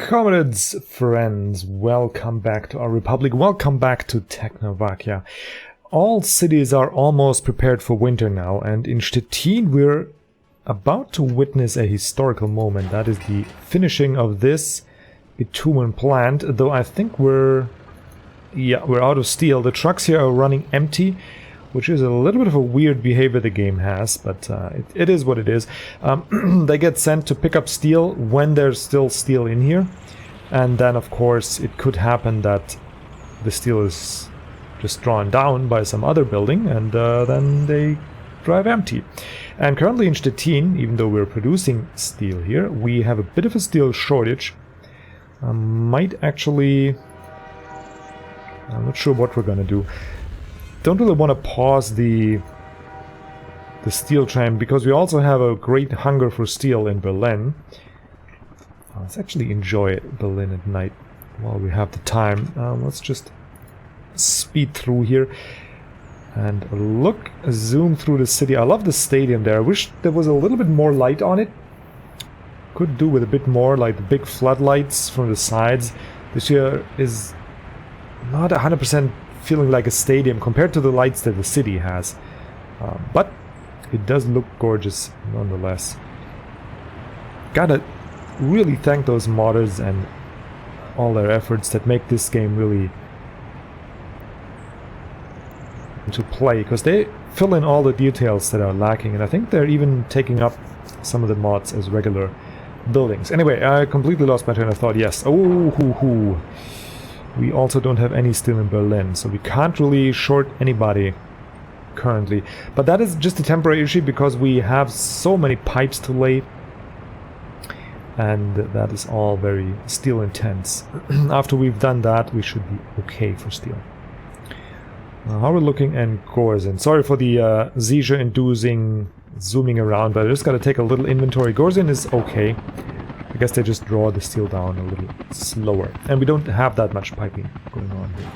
Comrades, friends, welcome back to our republic, welcome back to Tecnovakia. All cities are almost prepared for winter now, and in Stettin we're about to witness a historical moment. That is the finishing of this bitumen plant, though I think we're out of steel. The trucks here are running empty, which is a little bit of a weird behavior the game has, but it is what it is. They get sent to pick up steel when there's still steel in here, and then of course it could happen that the steel is just drawn down by some other building, and then they drive empty. And currently in Stettin, even though we're producing steel here, we have a bit of a steel shortage. Might actually... I'm not sure what we're gonna do. Don't really want to pause the steel train, because we also have a great hunger for steel in Berlin. Let's actually enjoy Berlin at night while we have the time. Let's just speed through here and zoom through the city. I love the stadium there. I wish there was a little bit more light on it. Could do with a bit more, like the big floodlights from the sides. This here is not 100% feeling like a stadium compared to the lights that the city has, but it does look gorgeous nonetheless. Gotta really thank those modders and all their efforts that make this game really to play, because they fill in all the details that are lacking, and I think they're even taking up some of the mods as regular buildings. Anyway, I completely lost my train of thought. Yes. Oh, we also don't have any steel in Berlin, so we can't really short anybody currently. But that is just a temporary issue, because we have so many pipes to lay, and that is all very steel intense. After we've done that, we should be okay for steel. How we're looking in Gorzen. Sorry for the seizure-inducing zooming around, but I just gotta take a little inventory. Gorzen is okay. I guess they just draw the steel down a little slower. And we don't have that much piping going on here.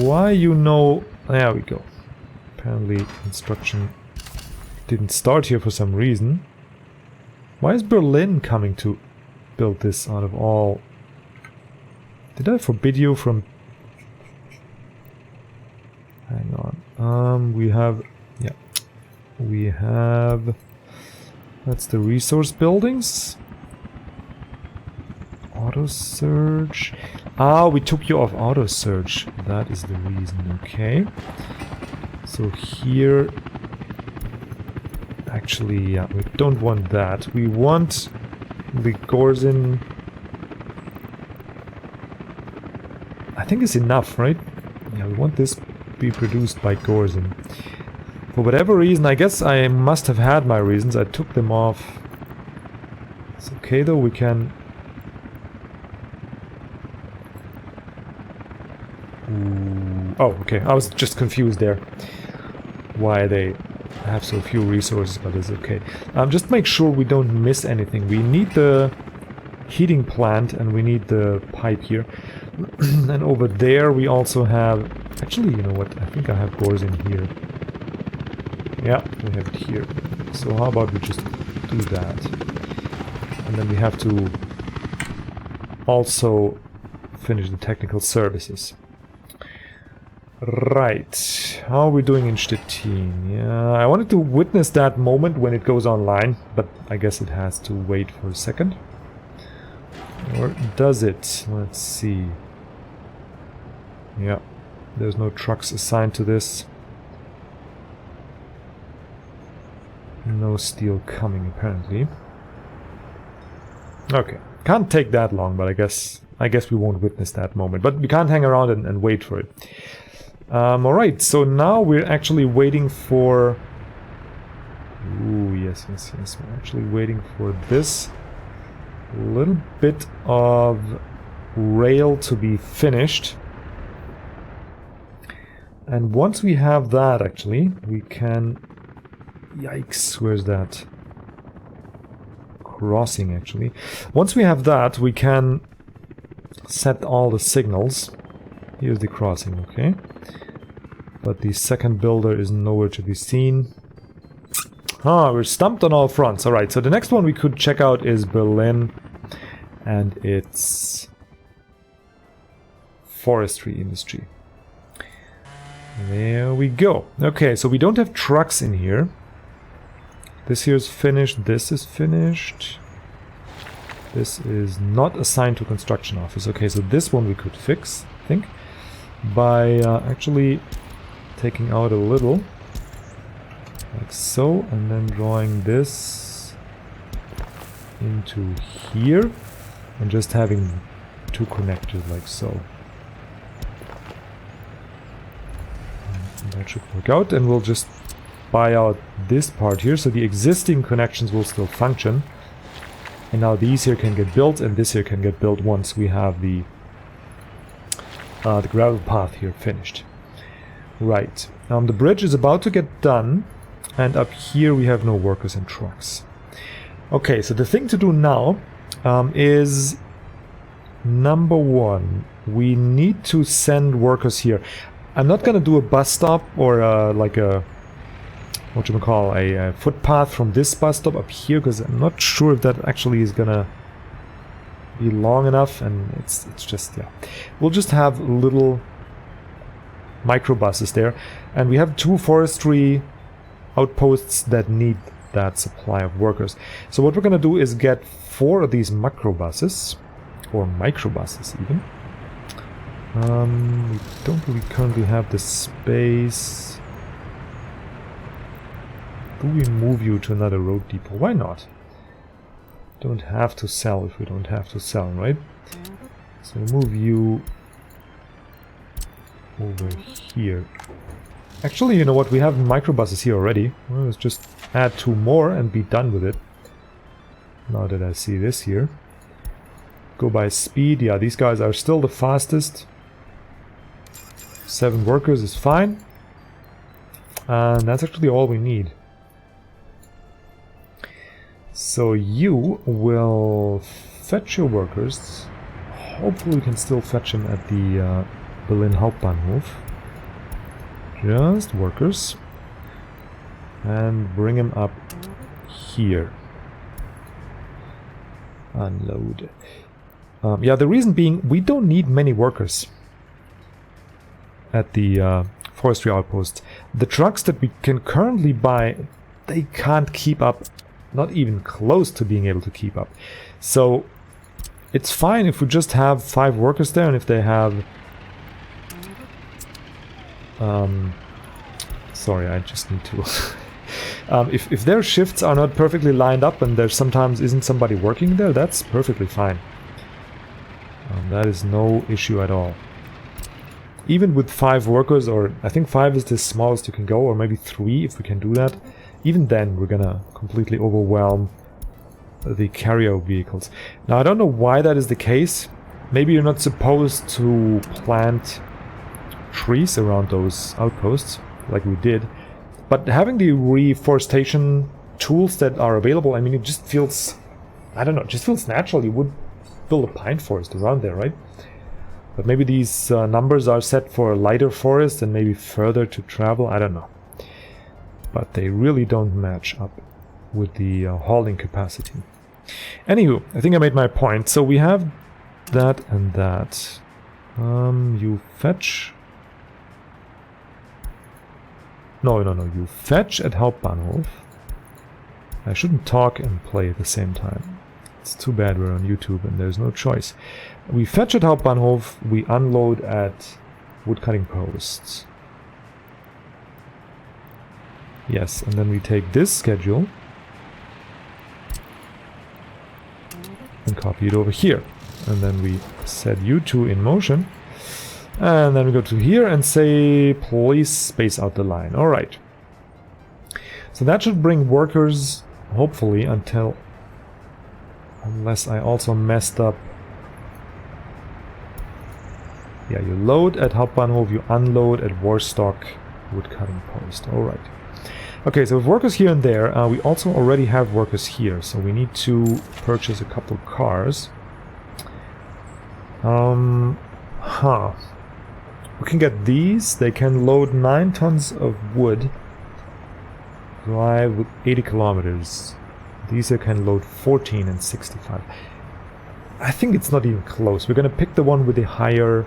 Why, you know... There we go. Apparently construction didn't start here for some reason. Why is Berlin coming to build this out of all... Did I forbid you from... Hang on. We have... Yeah. We have... That's the resource buildings. Auto search. Ah, we took you off auto search. That is the reason. Okay. So here... Actually, yeah, we don't want that. We want the Gorzen... I think it's enough, right? Yeah, we want this to be produced by Gorzen. For whatever reason, I guess I must have had my reasons. I took them off. It's okay though, we can... Ooh. Oh, okay, I was just confused there. Why they have so few resources, but it's okay. Just make sure we don't miss anything. We need the heating plant and we need the pipe here. And over there we also have... Actually, you know what? I think I have Gorzen here. Yeah, we have it here. So how about we just do that? And then we have to also finish the technical services. Right. How are we doing in Stettin? Yeah, I wanted to witness that moment when it goes online, but I guess it has to wait for a second. Or does it? Let's see. Yeah, there's no trucks assigned to this. No steel coming, apparently. Okay, can't take that long, but I guess we won't witness that moment. But we can't hang around and wait for it. Alright, so now we're actually waiting for... Ooh, yes. We're actually waiting for this little bit of rail to be finished. And once we have that, actually, we can... Yikes, where's that? Crossing, actually. Once we have that, we can set all the signals. Here's the crossing, okay. But the second builder is nowhere to be seen. Ah, we're stumped on all fronts. Alright, so the next one we could check out is Berlin. and it's forestry industry. There we go. Okay, so we don't have trucks in here. This here is finished. This is finished. This is not assigned to construction office. Okay, so this one we could fix, I think, by actually taking out a little, like so, and then drawing this into here, and just having two connectors like so. And that should work out, and we'll just buy out this part here, so the existing connections will still function. And now these here can get built, and this here can get built once we have the gravel path here finished. Right. The bridge is about to get done, and up here we have no workers and trucks. Okay, so the thing to do now is number one, we need to send workers here. I'm not gonna do a bus stop or like a a footpath from this bus stop up here, because I'm not sure if that actually is gonna be long enough, and it's just, yeah. We'll just have little microbuses there, and we have two forestry outposts that need that supply of workers. So what we're gonna do is get 4 of these macrobuses, or microbuses even. We don't really currently have the space. Do we move you to another road depot? Why not? Don't have to sell if we don't have to sell, right? So move you over here. Actually, you know what? We have microbuses here already. Well, let's just add 2 more and be done with it. Now that I see this here. Go by speed. Yeah, these guys are still the fastest. 7 workers is fine. And that's actually all we need. So you will fetch your workers. Hopefully we can still fetch them at the Berlin Hauptbahnhof. Just workers. And bring them up here. Unload. Yeah, the reason being, we don't need many workers at the forestry outpost. The trucks that we can currently buy, they can't keep up. Not even close to being able to keep up. So it's fine if we just have 5 workers there, and if they have sorry, I just need to if their shifts are not perfectly lined up and there sometimes isn't somebody working there, that's perfectly fine. That is no issue at all. Even with 5 workers, or I think 5 is the smallest you can go, or maybe 3 if we can do that. Even then, we're gonna completely overwhelm the carrier vehicles. Now, I don't know why that is the case. Maybe you're not supposed to plant trees around those outposts, like we did. But having the reforestation tools that are available, I mean, it just feels... I don't know, it just feels natural. You would build a pine forest around there, right? But maybe these numbers are set for a lighter forest and maybe further to travel, I don't know. But they really don't match up with the hauling capacity. Anywho, I think I made my point. So we have that and that. You fetch... No, you fetch at Hauptbahnhof. I shouldn't talk and play at the same time. It's too bad we're on YouTube and there's no choice. We fetch at Hauptbahnhof, we unload at woodcutting posts. Yes, and then we take this schedule and copy it over here. And then we set you 2 in motion. And then we go to here and say, please space out the line. Alright. So that should bring workers, hopefully, until... Unless I also messed up... Yeah, you load at Hauptbahnhof, you unload at Warstock woodcutting post. Alright. Okay, so with workers here and there, we also already have workers here, so we need to purchase a couple cars. We can get these. They can load 9 tons of wood, drive with 80 kilometers. These can load 14 and 65. I think it's not even close. We're gonna pick the one with the higher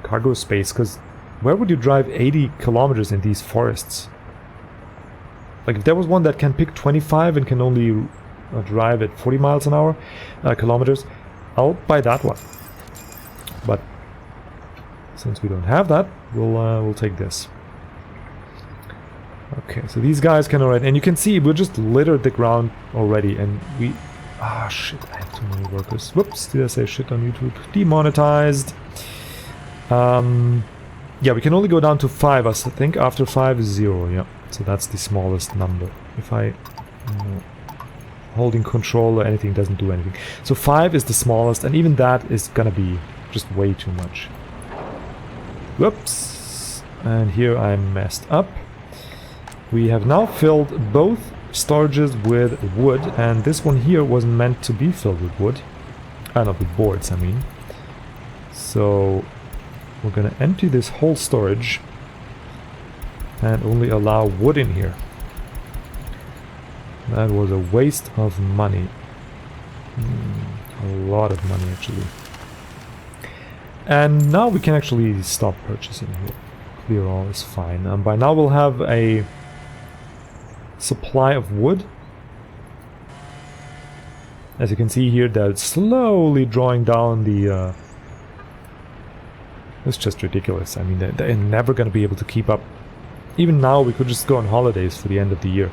cargo space, because where would you drive 80 kilometers in these forests? Like, if there was one that can pick 25 and can only drive at 40 miles an hour, kilometers, I'll buy that one. But since we don't have that, we'll take this. Okay, so these guys can already, and you can see we just littered the ground already, and we, ah shit, I have too many workers. Whoops, did I say shit on YouTube? Demonetized. Yeah, we can only go down to 5, I think. After 5 is 0, yeah. So that's the smallest number. If I holding control or anything doesn't do anything. So 5 is the smallest, and even that is gonna be just way too much. Whoops. And here I messed up. We have now filled both storages with wood, and this one here was meant to be filled with wood. Not with boards, I mean. So we're gonna empty this whole storage and only allow wood in here. That was a waste of money. A lot of money, actually. And now we can actually stop purchasing here. Clear all is fine. By now we'll have a supply of wood. As you can see here, that's slowly drawing down the... It's just ridiculous. I mean, they're never going to be able to keep up. Even now, we could just go on holidays for the end of the year,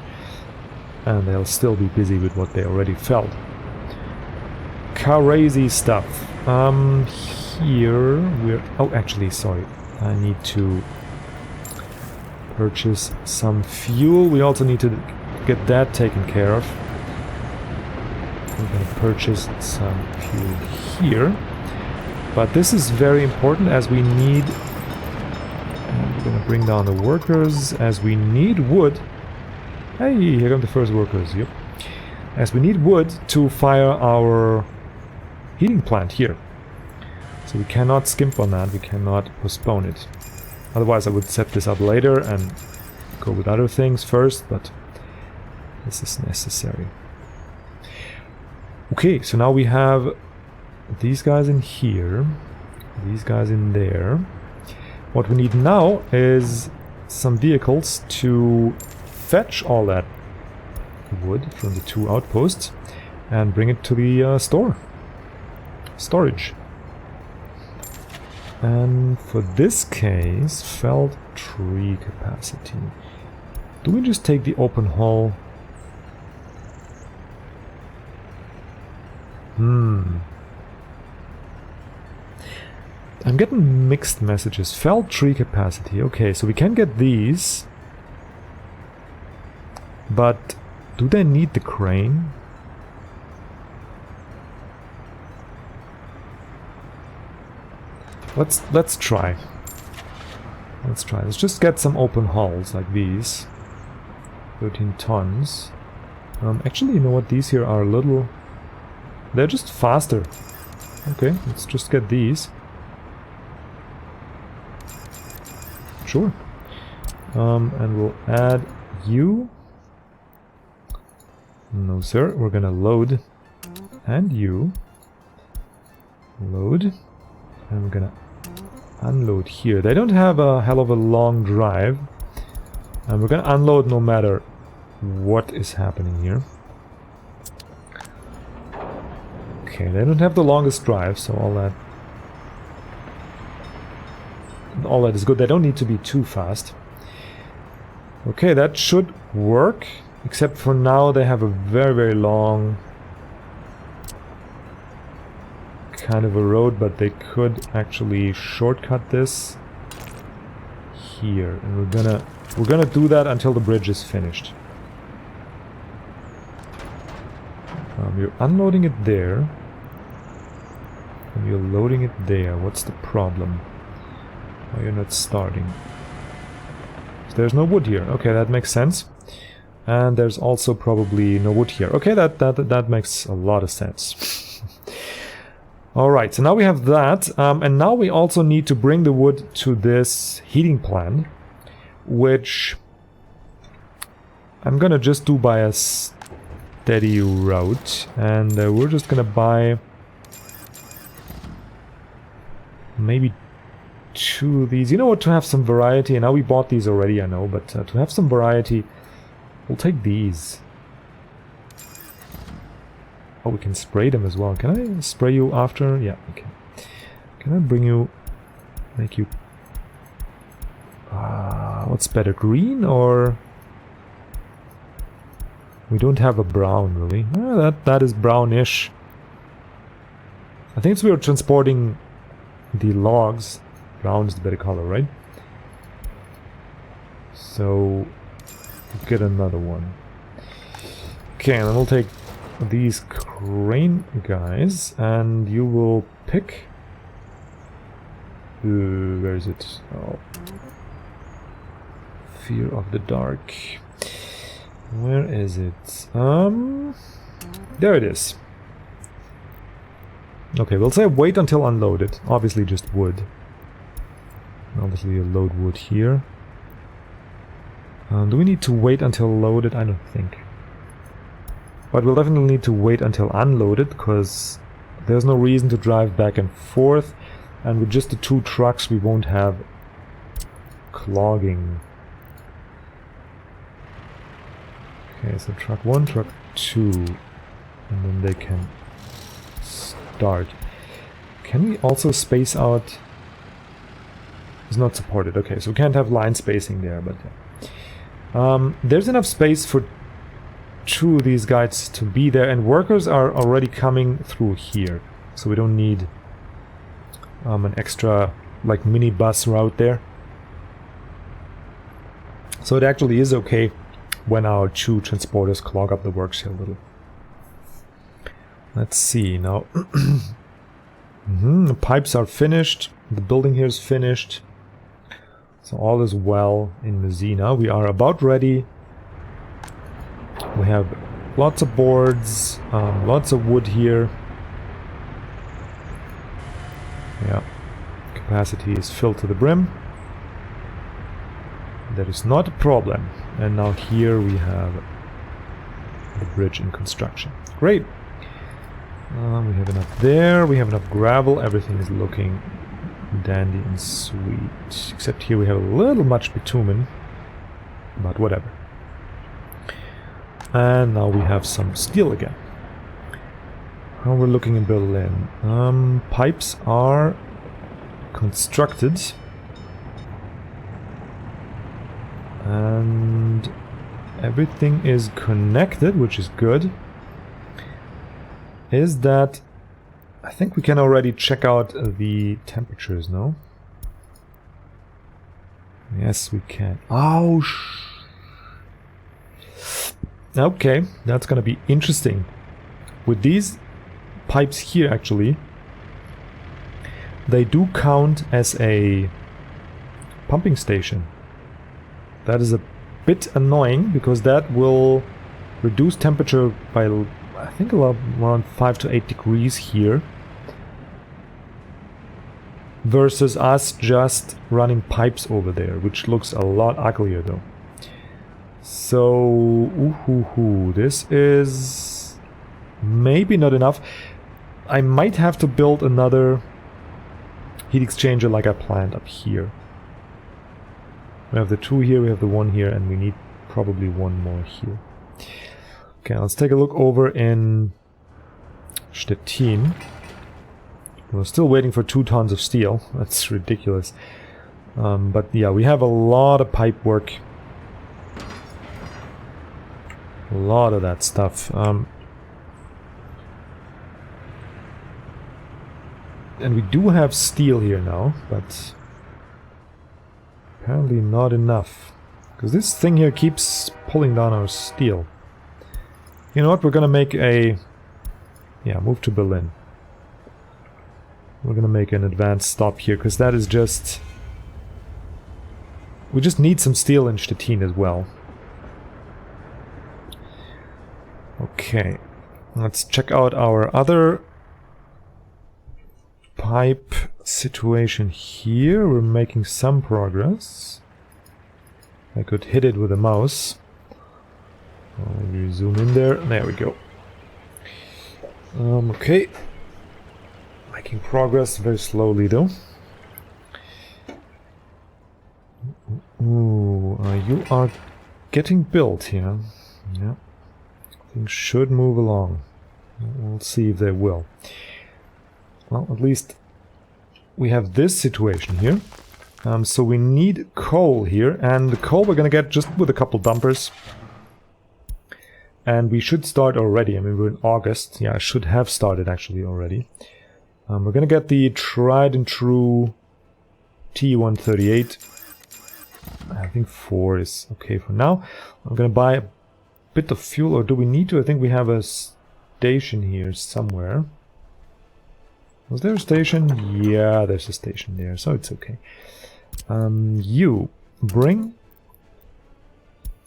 and they'll still be busy with what they already felt. Crazy stuff. Here we're... Oh, actually, sorry. I need to purchase some fuel. We also need to get that taken care of. We're going to purchase some fuel here. But this is very important, as we need... And we're going to bring down the workers, as we need wood. Hey, here come the first workers, yep. As we need wood to fire our heating plant here. So we cannot skimp on that, we cannot postpone it. Otherwise I would set this up later and go with other things first, but this is necessary. Okay, so now we have these guys in here, these guys in there. What we need now is some vehicles to fetch all that wood from the 2 outposts and bring it to the storage. And for this case, felled tree capacity. Do we just take the open haul? I'm getting mixed messages. Felled tree capacity. Okay, so we can get these. But do they need the crane? Let's try. Let's try. Let's just get some open hulls like these. 13 tons. Actually, you know what? These here are a little... They're just faster. Okay, let's just get these. Sure. And we'll add you. No, sir. We're gonna load. And you. Load. And we're gonna unload here. They don't have a hell of a long drive. And we're gonna unload no matter what is happening here. Okay, they don't have the longest drive, so all that is good. They don't need to be too fast. Okay, that should work. Except for now they have a very, very long kind of a road, but they could actually shortcut this here. And we're gonna do that until the bridge is finished. You're unloading it there. And you're loading it there. What's the problem? Why you're not starting? So there's no wood here. Okay, that makes sense. And there's also probably no wood here. Okay, that makes a lot of sense. Alright, so now we have that. And now we also need to bring the wood to this heating plant, which I'm gonna just do by a steady route. And we're just gonna buy maybe 2 of these. You know what, to have some variety, and now we bought these already, I know, but to have some variety, we'll take these. Oh, we can spray them as well. Can I spray you after? Yeah, okay. Can I bring you... make you... what's better, green or... We don't have a brown, really. That is brownish. I think it's we are transporting the logs. Brown is the better color, right? So, get another one. Okay, and then we'll take these crane guys, and you will pick... where is it? Oh. Fear of the dark. Where is it? There it is. Okay, we'll say wait until unloaded. Obviously just wood. Obviously you'll load wood here. Do we need to wait until loaded? I don't think. But we'll definitely need to wait until unloaded, because there's no reason to drive back and forth. And with just the 2 trucks we won't have clogging. Okay, so truck 1, truck 2, and then they can start. Can we also space out? It's not supported. Okay, so we can't have line spacing there, but there's enough space for 2 of these guys to be there, and workers are already coming through here, so we don't need an extra like mini bus route there. So it actually is okay when our 2 transporters clog up the works here a little. Let's see now. The pipes are finished. The building here is finished. So all is well in Messina. We are about ready. We have lots of boards, lots of wood here. Yeah, capacity is filled to the brim. That is not a problem. And now here we have the bridge in construction. Great. We have enough there. We have enough gravel. Everything is looking dandy and sweet. Except here we have a little much bitumen. But whatever. And now we have some steel again. How we're looking in Berlin. Pipes are constructed. And everything is connected, which is good. Is that... I think we can already check out the temperatures, no? Yes, we can. Oh, okay, that's gonna be interesting. With these pipes here, actually, they do count as a pumping station. That is a bit annoying, because that will reduce temperature by, I think, around 5 to 8 degrees here. Versus us just running pipes over there, which looks a lot uglier though. So, this is maybe not enough. I might have to build another heat exchanger like I planned up here. We have the 2 here, we have the 1 here, and we need probably 1 more here. Okay, let's take a look over in Stettin. We're still waiting for 2 tons of steel. That's ridiculous. But yeah, we have a lot of pipe work. A lot of that stuff. And we do have steel here now, but apparently not enough. Because this thing here keeps pulling down our steel. You know what? We're gonna make a... yeah, move to Berlin. We're gonna make an advanced stop here, because that is just... we just need some steel in Stettin as well. Okay. Let's check out our other pipe situation here. We're making some progress. I could hit it with a mouse. Maybe zoom in there. There we go. Okay. Making progress very slowly though. Ooh, you are getting built here. Yeah. Things should move along. We'll see if they will. Well, at least we have this situation here. So we need coal here, and the coal we're gonna get just with a couple dumpers. And we should start already. I mean, we're in August. Yeah, I should have started actually already. We're gonna get the tried and true T138. I think 4 is okay for now. I'm gonna buy a bit of fuel, or do we need to? I think we have a station here somewhere. Was there a station? Yeah, there's a station there, so it's okay. You bring,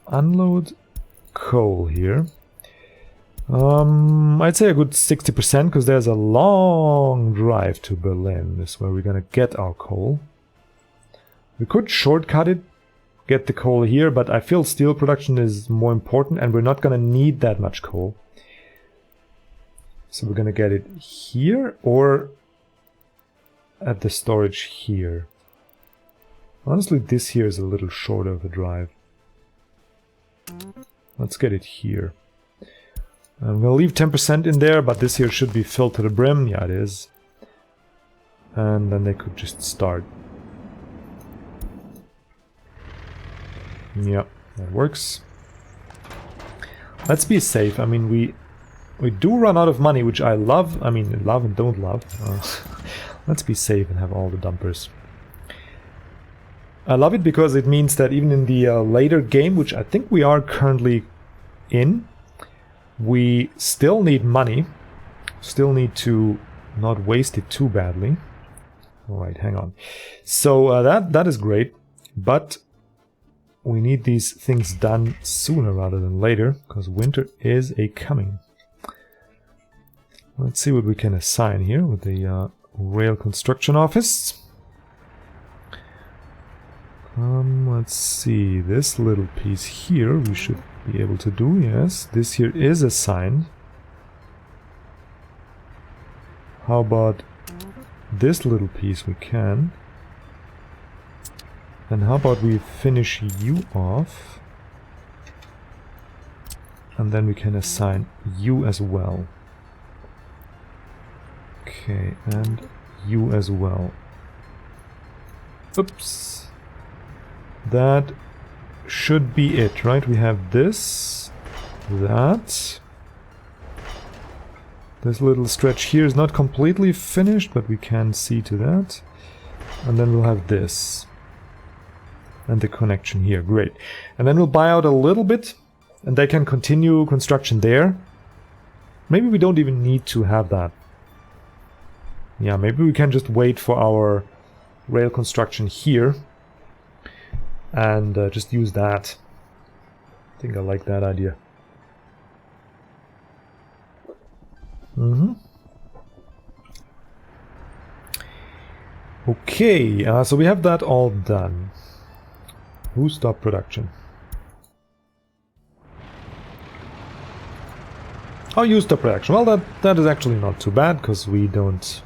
unload coal here. I'd say a good 60% because there's a long drive to Berlin. This is where we're gonna get our coal. We could shortcut it, get the coal here, but I feel steel production is more important and we're not gonna need that much coal. So we're gonna get it here or at the storage here. Honestly, this here is a little short of a drive. Let's get it here. I'm gonna leave 10% in there, but this here should be filled to the brim. Yeah, it is. And then they could just start. Yeah, that works. Let's be safe. I mean, we do run out of money, which I love. I mean, love and don't love. Let's be safe and have all the dumpers. I love it because it means that even in the later game, which I think we are currently in, we still need money. Still need to not waste it too badly. Alright, hang on. So that is great, but we need these things done sooner rather than later, because winter is a-coming. Let's see what we can assign here with the rail construction office. Let's see, this little piece here we should be able to do, yes. This here is assigned. How about this little piece we can? And how about we finish you off? And then we can assign you as well. Okay, and you as well. Oops. That should be it, right? We have this, that. This little stretch here is not completely finished, but we can see to that. And then we'll have this. And the connection here, great. And then we'll buy out a little bit, and they can continue construction there. Maybe we don't even need to have that. Yeah, maybe we can just wait for our rail construction here. And just use that. I think I like that idea. Okay, so we have that all done. Who stopped production? Oh, you stopped production. Well, that is actually not too bad, because we don't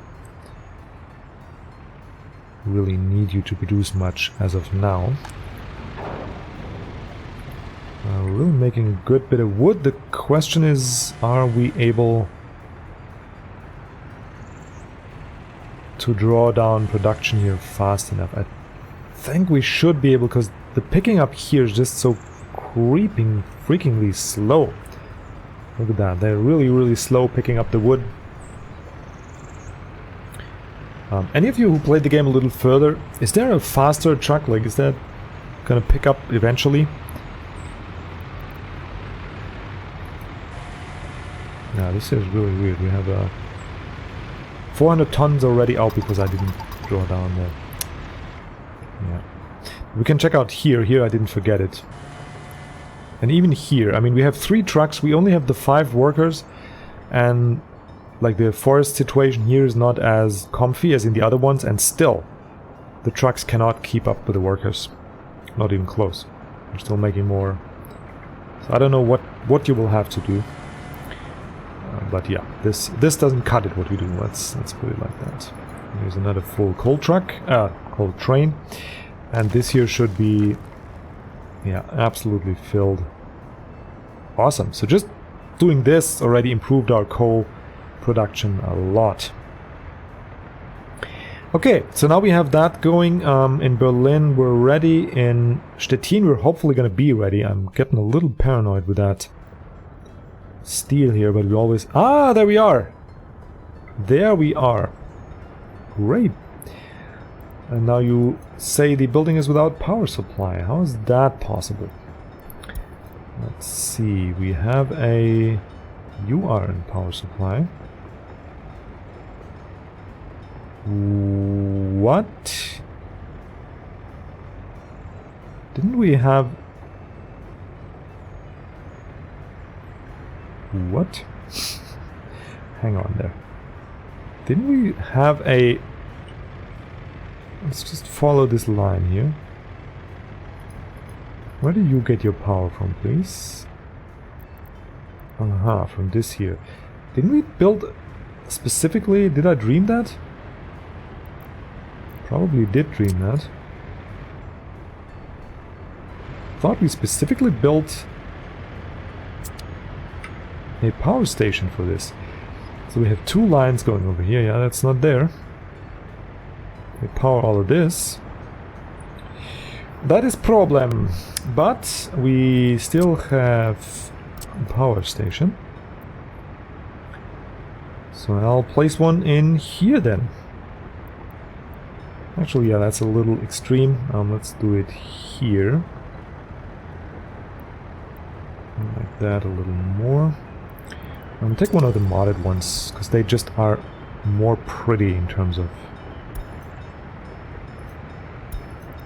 really need you to produce much as of now. We're really making a good bit of wood. The question is, are we able to draw down production here fast enough? I think we should be able, because the picking up here is just so freakingly slow. Look at that, they're really slow picking up the wood. Any of you who played the game a little further, is there a faster truck? Like, is that gonna pick up eventually? Yeah, this is really weird. We have 400 tons already out because I didn't draw down the... Yeah. We can check out here. Here I didn't forget it. And even here, I mean, we have 3 trucks. We only have the 5 workers. And like the forest situation here is not as comfy as in the other ones. And still, the trucks cannot keep up with the workers. Not even close. We're still making more. So I don't know what you will have to do. But yeah, this doesn't cut it what we do. Let's put it like that. Here's another full coal truck, coal train, and this here should be Yeah, absolutely filled. Awesome. So just doing this already improved our coal production a lot. Okay, so now we have that going. In Berlin we're ready. In Stettin we're hopefully going to be ready. I'm getting a little paranoid with that steel here, but we always... Ah, there we are! There we are. Great. And now you say the building is without power supply. How is that possible? Let's see, we have a... You are in power supply. What? Didn't we have... What? Hang on there. Didn't we have a... Let's just follow this line here. Where do you get your power from, please? Aha, from this here. Didn't we build specifically... Did I dream that? Probably did dream that. Thought we specifically built a power station for this. So we have two lines going over here. Yeah, that's not there. We power all of this. That is problem. But we still have a power station. So I'll place one in here then. Actually, yeah, that's a little extreme. Let's do it here. Like that, a little more. Take one of the modded ones, because they just are more pretty in terms of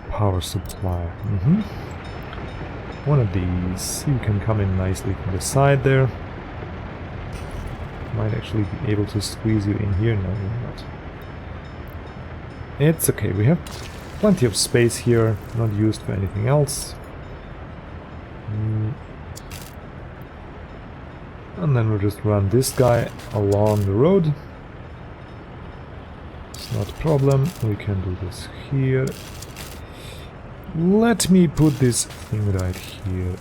power supply. One of these. You can come in nicely from the side there. Might actually be able to squeeze you in here. No, you're not. It's okay, we have plenty of space here, not used for anything else. And then we'll just run this guy along the road. It's not a problem, we can do this here. Let me put this thing right here.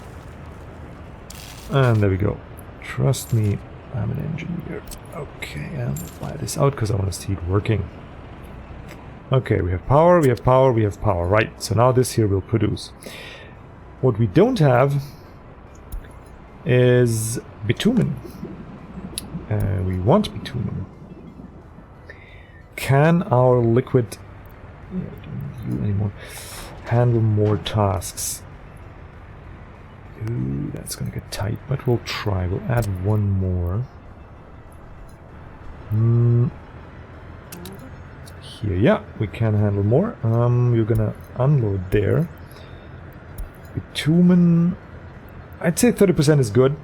And there we go. Trust me, I'm an engineer. Okay, and I'll fly this out because I want to see it working. Okay, we have power, we have power, we have power. Right, so now this here will produce. What we don't have is bitumen. We want bitumen. Can our liquid don't anymore handle more tasks? Ooh, that's gonna get tight, but we'll try. We'll add one more. Here, yeah, we can handle more. You're gonna unload there. Bitumen, I'd say 30% is good.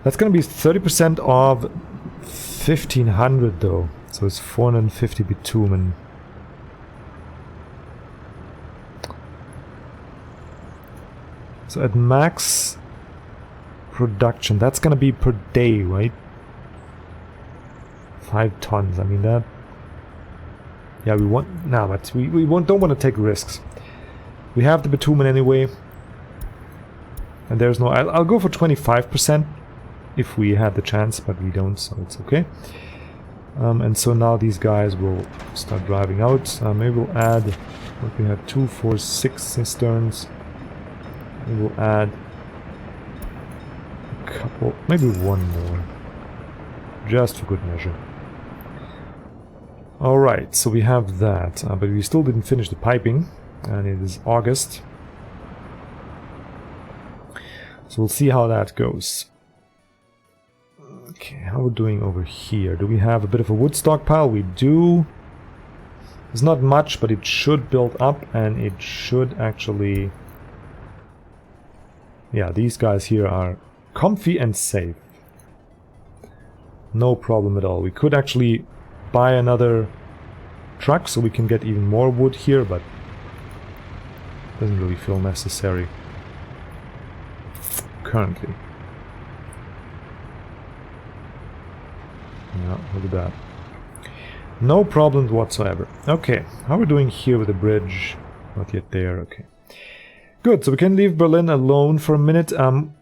That's gonna be 30% of 1500 though, so it's 450 bitumen. So at max production, that's gonna be per day, right? 5 tons, I mean that... Yeah, we want... No, but we don't want to take risks. We have the bitumen anyway. And there's no... I'll go for 25% if we had the chance, but we don't, so it's okay. And so now these guys will start driving out. Maybe we'll add... What we have 2, 4, 6 cisterns. We will add a couple... Maybe one more. Just for good measure. Alright, so we have that, but we still didn't finish the piping, and it is August. So we'll see how that goes. Okay, how we're doing over here. Do we have a bit of a wood stockpile? We do. It's not much, but it should build up, and it should actually... Yeah, these guys here are comfy and safe. No problem at all. We could actually buy another truck so we can get even more wood here, but doesn't really feel necessary currently. Yeah, look at that. No problems whatsoever. Okay, how are we doing here with the bridge? Not yet there, okay. Good, so we can leave Berlin alone for a minute.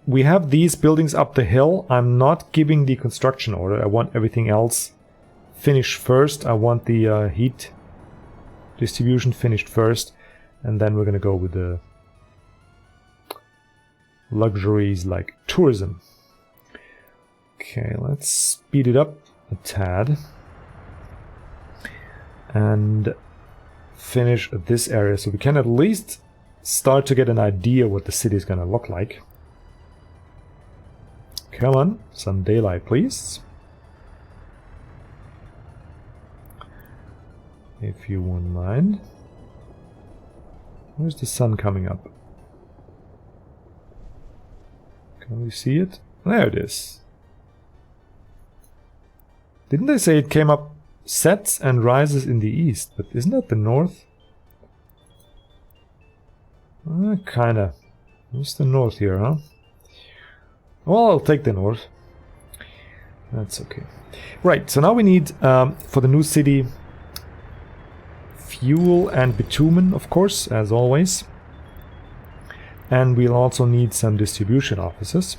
We have these buildings up the hill. I'm not giving the construction order. I want everything else finished first. I want the heat distribution finished first. And then we're going to go with the luxuries like tourism. Okay, let's speed it up a tad. And finish this area so we can at least start to get an idea what the city is going to look like. Come on, some daylight, please. If you won't mind. Where's the sun coming up? Can we see it? There it is. Didn't they say it came up, sets and rises in the east? But isn't that the north? Kinda. What's the north here, huh? Well, I'll take the north. That's okay. Right, so now we need, for the new city, fuel and bitumen, of course, as always. And we'll also need some distribution offices.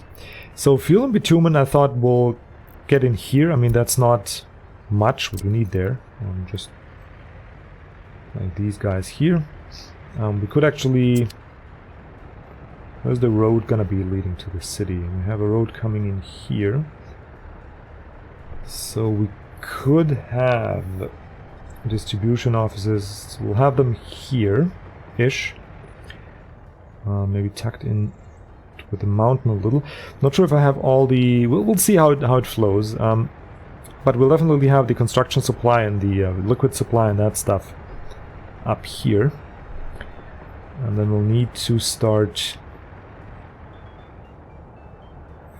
So fuel and bitumen, I thought we'll get in here. I mean, that's not much what we need there. Just like these guys here. We could actually... Where's the road gonna be leading to the city? We have a road coming in here. So we could have distribution offices. We'll have them here-ish. Maybe tucked in with the mountain a little. Not sure if I have all the... We'll see how it flows. But we'll definitely have the construction supply and the liquid supply and that stuff up here. And then we'll need to start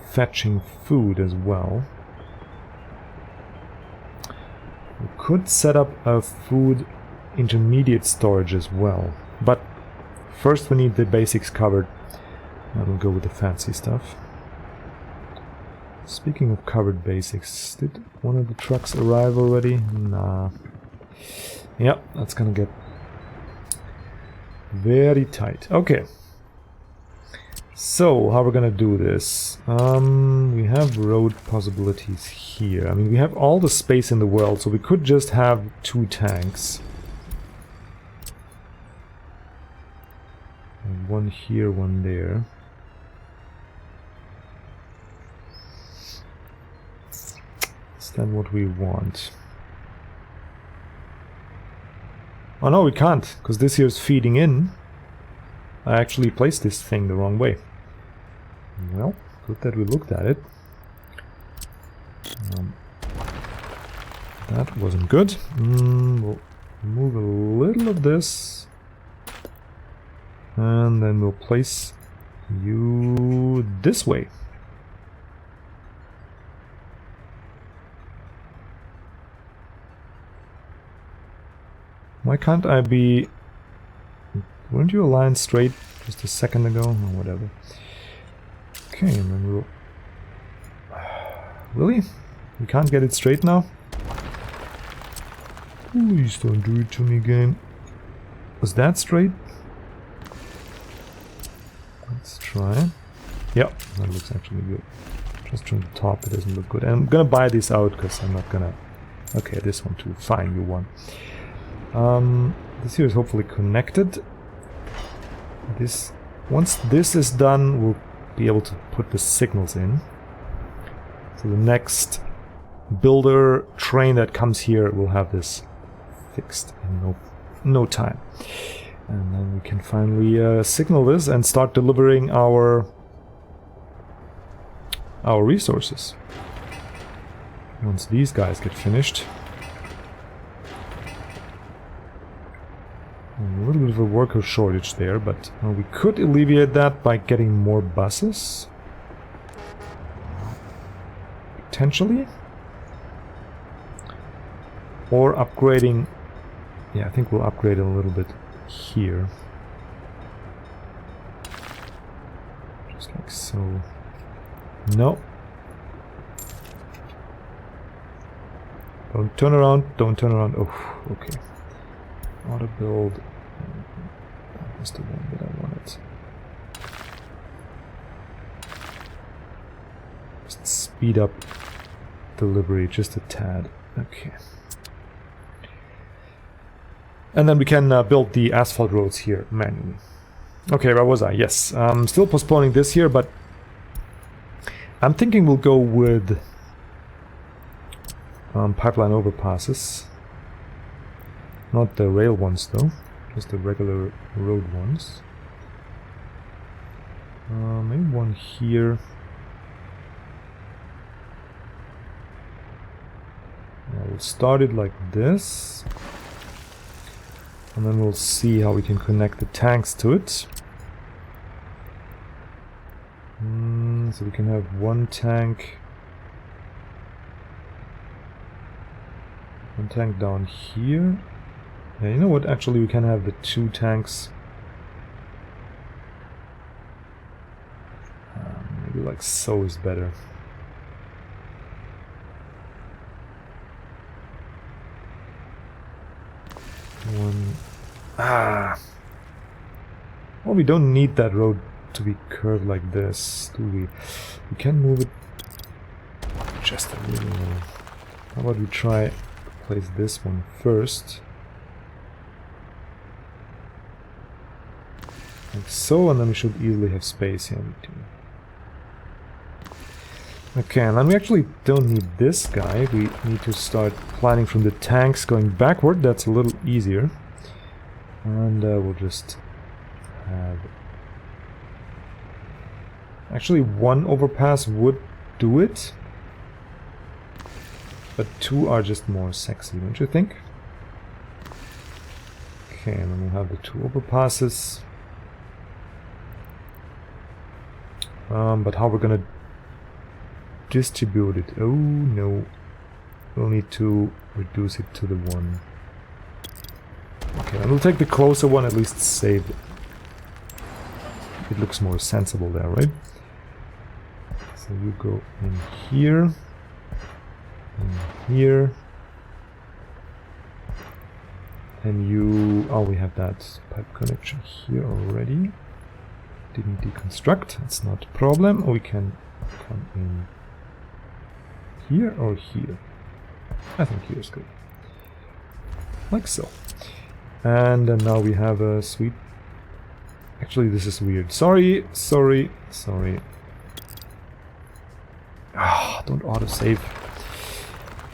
fetching food as well. We could set up a food intermediate storage as well. But first we need the basics covered. And we'll go with the fancy stuff. Speaking of covered basics, did one of the trucks arrive already? Nah. Yep, that's gonna get very tight. Okay. So, how we're gonna do this? We have road possibilities here. I mean, we have all the space in the world, so we could just have 2 tanks. And one here, one there. Is that what we want? Oh no, we can't, because this here is feeding in. I actually placed this thing the wrong way. Well, good that we looked at it. That wasn't good. We'll move a little of this. And then we'll place you this way. Why can't I be... Weren't you aligned straight just a second ago? Or whatever. Okay, and then we'll... Really? We can't get it straight now? Please don't do it to me, game. Was that straight? Let's try. Yep, that looks actually good. Just from the top, it doesn't look good. And I'm gonna buy this out, because I'm not gonna... Okay, this one too. Fine, you won. This here is hopefully connected. Once this is done, we'll be able to put the signals in. So the next builder train that comes here will have this fixed in no time. And then we can finally signal this and start delivering our resources. Once these guys get finished. A little bit of a worker shortage there, but we could alleviate that by getting more buses. Potentially. Or upgrading... Yeah, I think we'll upgrade a little bit here. Just like so. No. Don't turn around, don't turn around. Oh, okay. Auto build. was the one that I wanted. Just speed up delivery just a tad. Okay. And then we can build the asphalt roads here manually. Okay, where was I? Yes, still postponing this here, but I'm thinking we'll go with pipeline overpasses. Not the rail ones though, just the regular road ones. Maybe one here. We'll start it like this. And then we'll see how we can connect the tanks to it. So we can have one tank down here. Yeah, you know what? Actually, we can have the two tanks. Maybe like so is better. One. Well, we don't need that road to be curved like this, do we? We can move it just a little more. How about we try place this one first? Like so, and then we should easily have space here in between. Okay, and then we actually don't need this guy. We need to start planning from the tanks going backward. That's a little easier. And we'll just have... Actually, one overpass would do it. But two are just more sexy, don't you think? Okay, and then we'll have the two overpasses. But how we're gonna distribute it? Oh no, we'll need to reduce it to the one. Okay, and we'll take the closer one, at least save it. It looks more sensible there, right? So you go in here, and you... oh, we have that pipe connection here already. Didn't deconstruct, that's not a problem. We can come in here or here. I think here is good. Like so. And then now we have a sweet... Actually, this is weird. Sorry. Ah, don't autosave.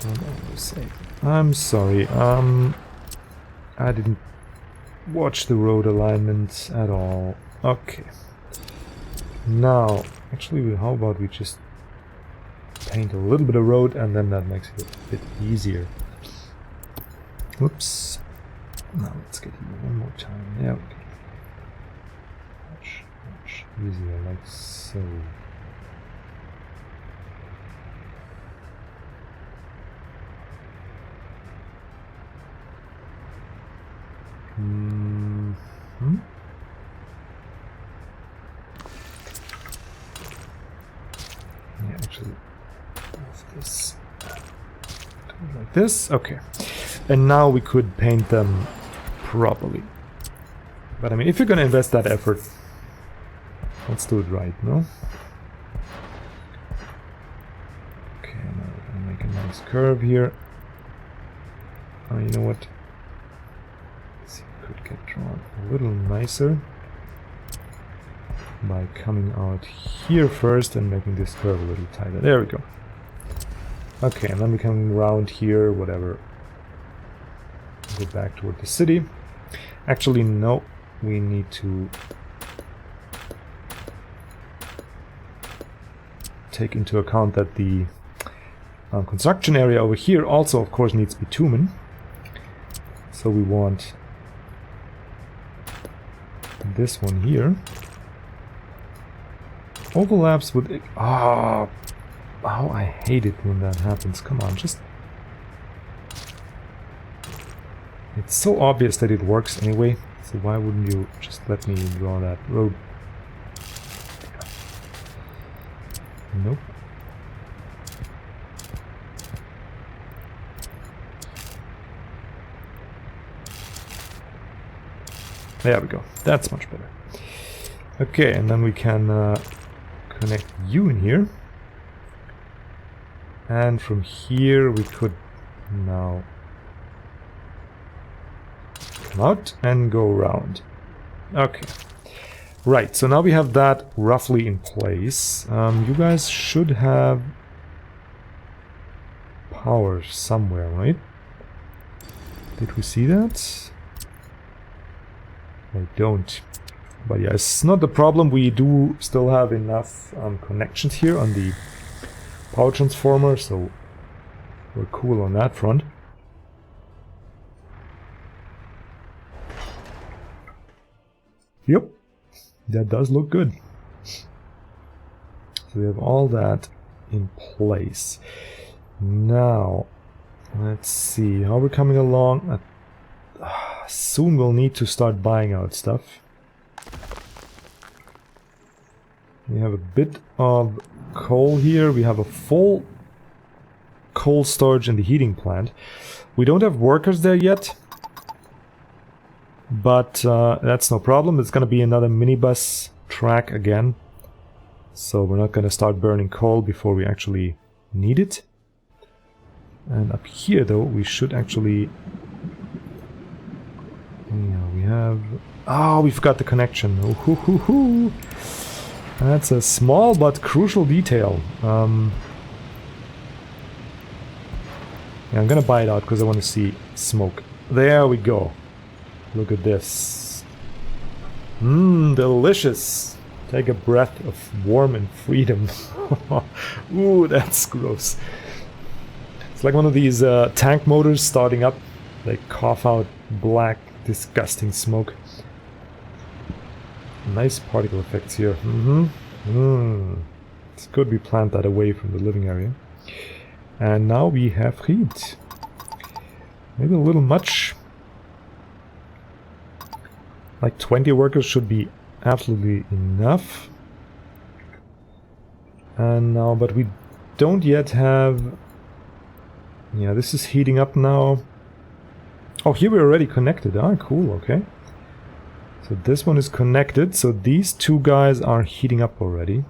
Don't autosave. I'm sorry. I didn't watch the road alignment at all. Okay. Now, actually, how about we just paint a little bit of road, and then that makes it a bit easier. Whoops. Now let's get here one more time. Yeah, okay. Much easier, like so. Yeah, actually, move this like this. Okay, and now we could paint them properly. But I mean, if you're gonna invest that effort, let's do it right, no? Okay, now we're gonna make a nice curve here. Oh, you know what? This could get drawn a little nicer by coming out here first and making this curve a little tighter. There we go. Okay, and then we come around here, whatever. Go back toward the city. Actually, no. We need to take into account that the construction area over here also, of course, needs bitumen. So we want this one here. Overlaps with... ah, how I hate it when that happens. Come on, just... It's so obvious that it works anyway, so why wouldn't you just let me draw that road? Nope. There we go. That's much better. Okay, and then we can connect you in here. And from here we could now come out and go around. Okay. Right, so now we have that roughly in place. You guys should have power somewhere, right? Did we see that? I don't. But yeah, it's not the problem. We do still have enough connections here on the power transformer, so we're cool on that front. Yep, that does look good. So we have all that in place. Now, let's see how we're coming along. Soon we'll need to start buying out stuff. We have a bit of coal here. We have a full coal storage in the heating plant. We don't have workers there yet, but that's no problem. It's going to be another minibus track again, so we're not going to start burning coal before we actually need it. And up here though, we should actually... Yeah, we have... Oh, we forgot the connection. Oh, hoo, hoo, hoo. That's a small but crucial detail. Yeah, I'm gonna buy it out because I want to see smoke. There we go. Look at this. Mmm, delicious. Take a breath of warm and freedom. Ooh, that's gross. It's like one of these tank motors starting up. They cough out black, disgusting smoke. Nice particle effects here. It's good we plant that away from the living area. And now we have heat. Maybe a little much. Like 20 workers should be absolutely enough. And now, but we don't yet have... Yeah, this is heating up now. Oh, here we're already connected. Ah, cool, okay. So this one is connected, so these two guys are heating up already.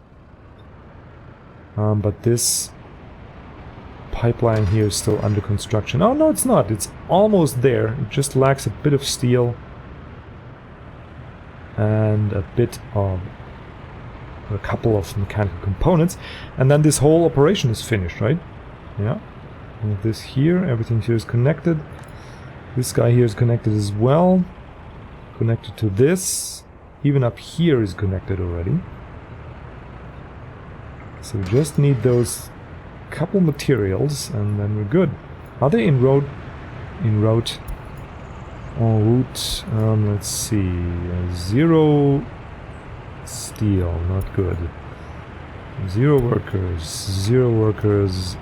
But this pipeline here is still under construction. Oh no, it's not. It's almost there. It just lacks a bit of steel and a couple of mechanical components, and then this whole operation is finished, right? Yeah. And this here, everything here is connected. This guy here is connected as well. Connected to this. Even up here is connected already. So we just need those couple materials and then we're good. Are they en route? En route. En route. Let's see. 0 steel. Not good. 0 workers. 0 workers.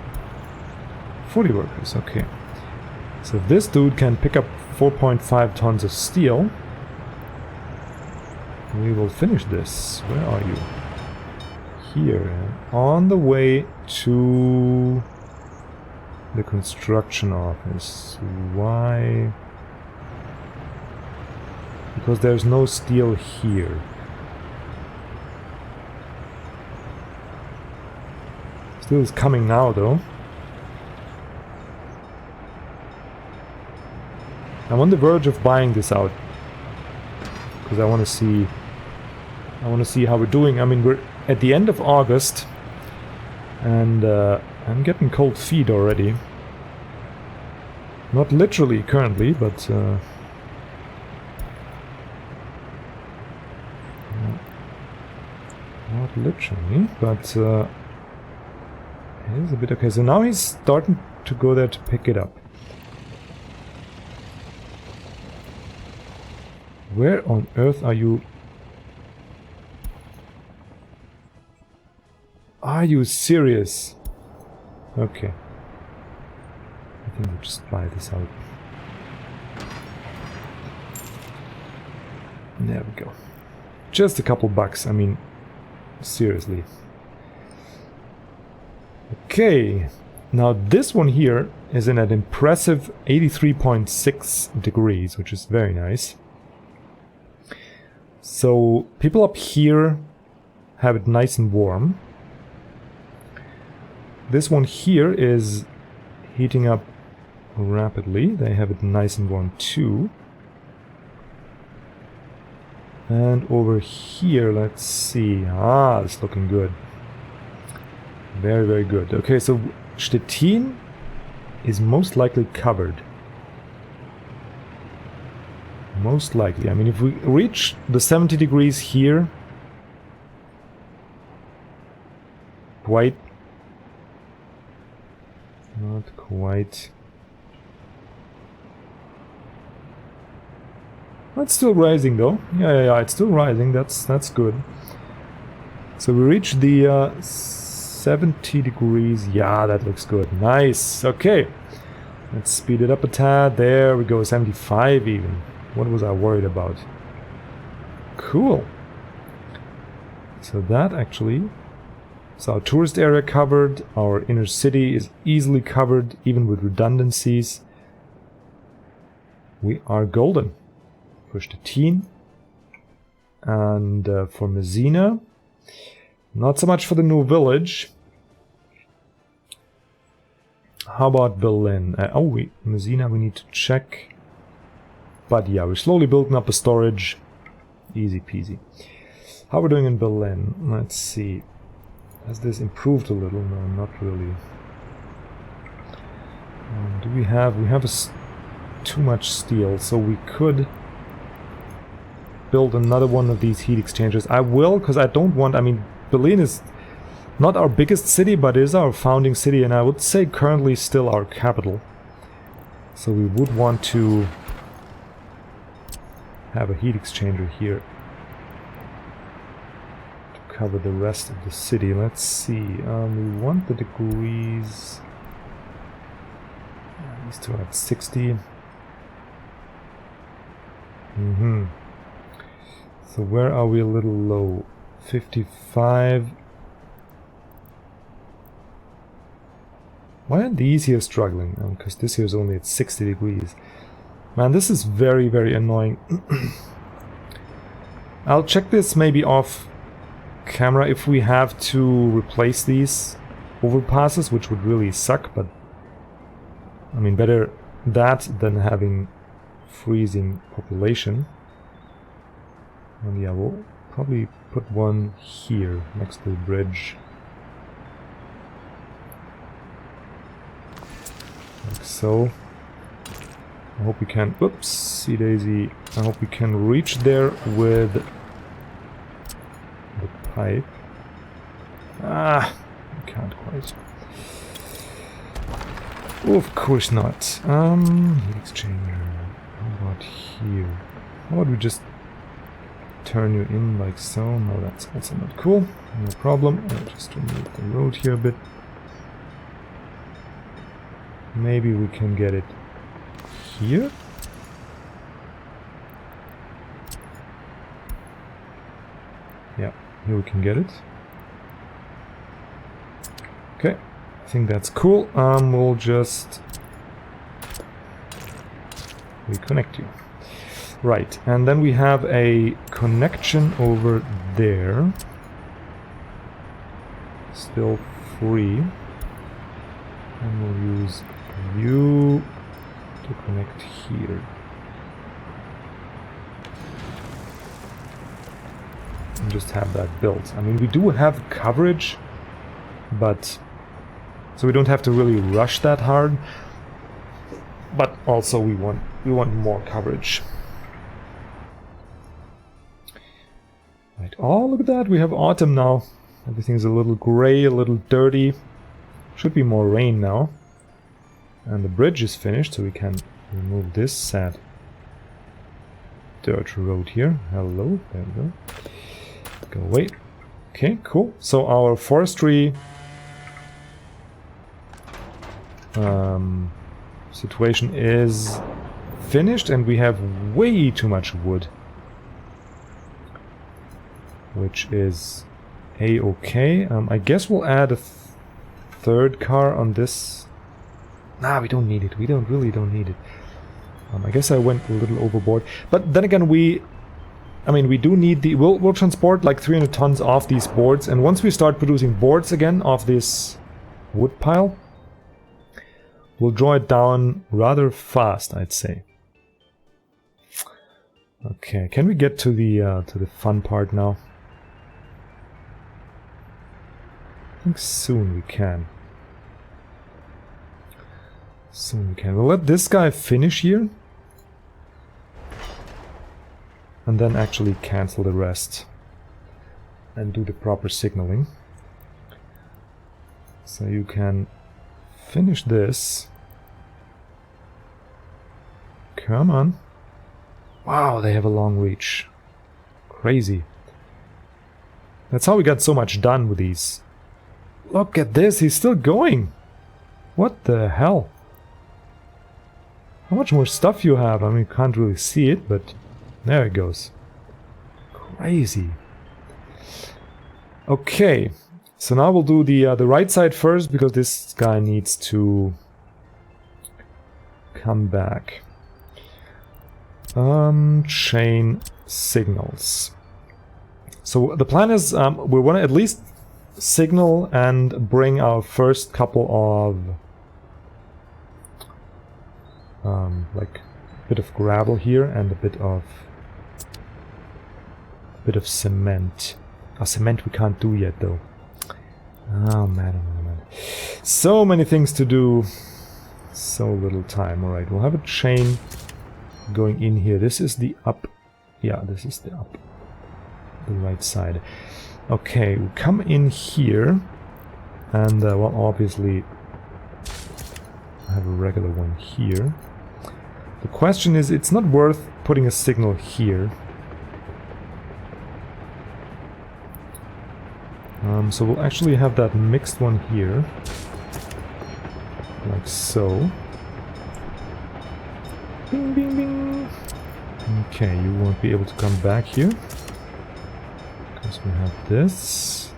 40 workers. Okay. So this dude can pick up 4.5 tons of steel. We will finish this. Where are you? Here. On the way to the construction office. Why? Because there's no steel here. Steel is coming now though. I'm on the verge of buying this out. Because I want to see how we're doing. I mean, we're at the end of August, and I'm getting cold feet already. Not literally currently, but not literally, but it is a bit okay. So now he's starting to go there to pick it up. Where on earth are you? Are you serious? Okay. I think we'll just buy this out. There we go. Just a couple bucks, I mean, seriously. Okay. Now this one here is in an impressive 83.6 degrees, which is very nice. So people up here have it nice and warm. This one here is heating up rapidly. They have it nice and warm too. And over here, let's see. Ah, it's looking good. Very, very good. Okay, so Stettin is most likely covered. Most likely. I mean, if we reach the 70 degrees here, quite... Not quite... It's still rising though. Yeah, it's still rising. That's good. So we reached the 70 degrees. Yeah, that looks good. Nice. Okay. Let's speed it up a tad. There we go. 75 even. What was I worried about? Cool. So that actually... So our tourist area covered. Our inner city is easily covered, even with redundancies. We are golden. For Stettin. And for Messina. Not so much for the new village. How about Berlin? Messina we need to check. But yeah, we're slowly building up a storage. Easy peasy. How are we doing in Berlin? Let's see. Has this improved a little? No, not really. Do we have... We have too much steel, so we could... build another one of these heat exchangers. I will, because I don't want... I mean, Berlin is not our biggest city, but is our founding city, and I would say currently still our capital. So we would want to have a heat exchanger here to cover the rest of the city. Let's see. We want the degrees... These two are at 60. So where are we a little low? 55. Why aren't these here struggling? Because this here is only at 60 degrees. Man, this is very, very annoying. I'll check this maybe off camera if we have to replace these overpasses, which would really suck, but I mean, better that than having freezing population. And yeah, we'll probably put one here next to the bridge. Like so. I hope we can... Whoopsie daisy. I hope we can reach there with the pipe. Ah, we can't quite. Oh, of course not. Heat exchanger. How about here? How about we just turn you in like so? No, that's also not cool. No problem. I'll just remove the road here a bit. Maybe we can get it here. Yeah, here we can get it. Okay, I think that's cool. We'll just reconnect you. Right, and then we have a connection over there. Still free. And we'll use you to connect here. And just have that built. I mean, we do have coverage, but so we don't have to really rush that hard. But also we want more coverage. Right. Oh, look at that! We have autumn now. Everything's a little gray, a little dirty. Should be more rain now. And the bridge is finished, so we can remove this sad dirt road here. Hello, there we go. Go away. Okay, cool. So our forestry situation is finished, and we have way too much wood, which is a-okay. I guess we'll add a third car on this. Nah, we don't need it. We really don't need it. I guess I went a little overboard. But then again, we I mean, we do need the... We'll transport like 300 tons off these boards, and once we start producing boards again off this wood pile, we'll draw it down rather fast, I'd say. Okay, can we get to the fun part now? I think soon we can. Soon we can. We'll let this guy finish here. And then actually cancel the rest. And do the proper signaling. So you can finish this. Come on. Wow, they have a long reach. Crazy. That's how we got so much done with these. Look at this, he's still going. What the hell? How much more stuff you have? I mean, you can't really see it, but there it goes. Crazy. Okay, so now we'll do the right side first, because this guy needs to come back. Chain signals. So the plan is we want to at least signal and bring our first couple of like a bit of gravel here and a bit of cement. Oh, cement we can't do yet though. Oh man, oh man. So many things to do. So little time. Alright, we'll have a chain going in here. This is the up. Yeah, this is the up. The right side. Okay, we come in here. And, well, obviously I have a regular one here. The question is, it's not worth putting a signal here. So we'll actually have that mixed one here. Like so. Bing, bing, bing. Okay, you won't be able to come back here. Because we have this.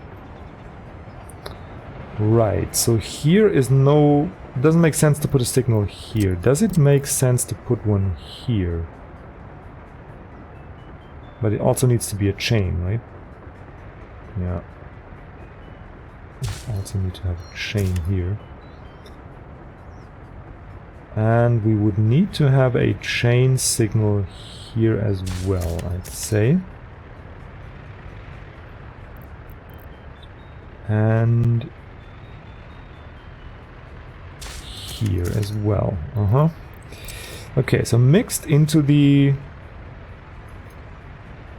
Right, so here is no... It doesn't make sense to put a signal here. Does it make sense to put one here? But it also needs to be a chain, right? Yeah. We also need to have a chain here. And we would need to have a chain signal here as well, I'd say. And here as well. Okay, so mixed into the...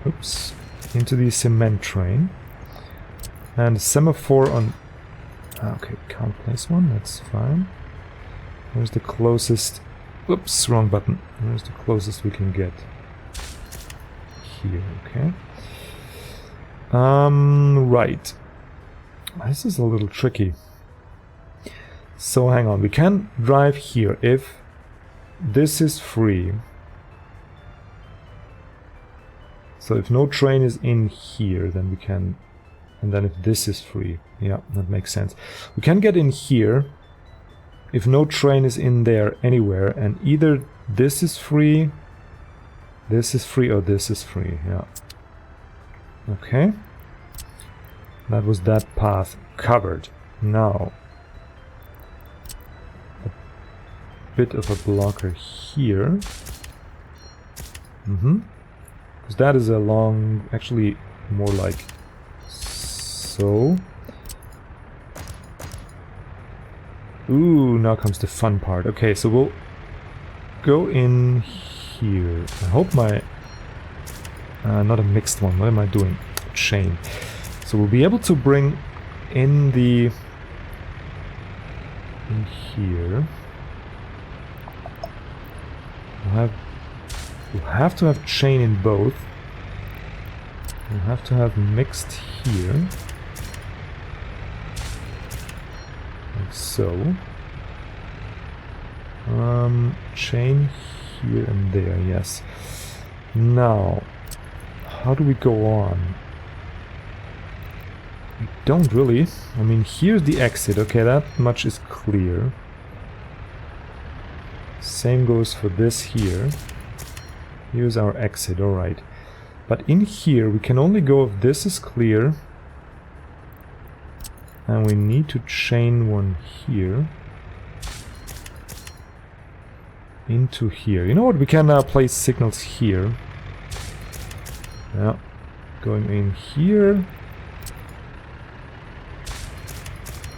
Oops. Into the cement train. And semaphore on... Okay, can't place one, that's fine. Where's the closest... Oops, wrong button. Where's the closest we can get? Here, okay. Right. This is a little tricky. So hang on, we can drive here if this is free. So if no train is in here, then we can... And then if this is free, yeah, that makes sense. We can get in here if no train is in there anywhere, and either this is free, or this is free, yeah. Okay. That was that path covered. Now, a bit of a blocker here. Because that is a long, actually more like so. Ooh, now comes the fun part. Okay, so we'll go in here. I hope my... not a mixed one. What am I doing? Chain. So we'll be able to bring in the... in here. We'll have to have chain in both. We'll have to have mixed here. Like so. Chain here and there, yes. Now, how do we go on? We don't really. I mean, here's the exit. Okay, that much is clear. Same goes for this here. Here's our exit, alright. But in here, we can only go if this is clear. And we need to chain one here. Into here. You know what? We can place signals here. Yeah. Going in here.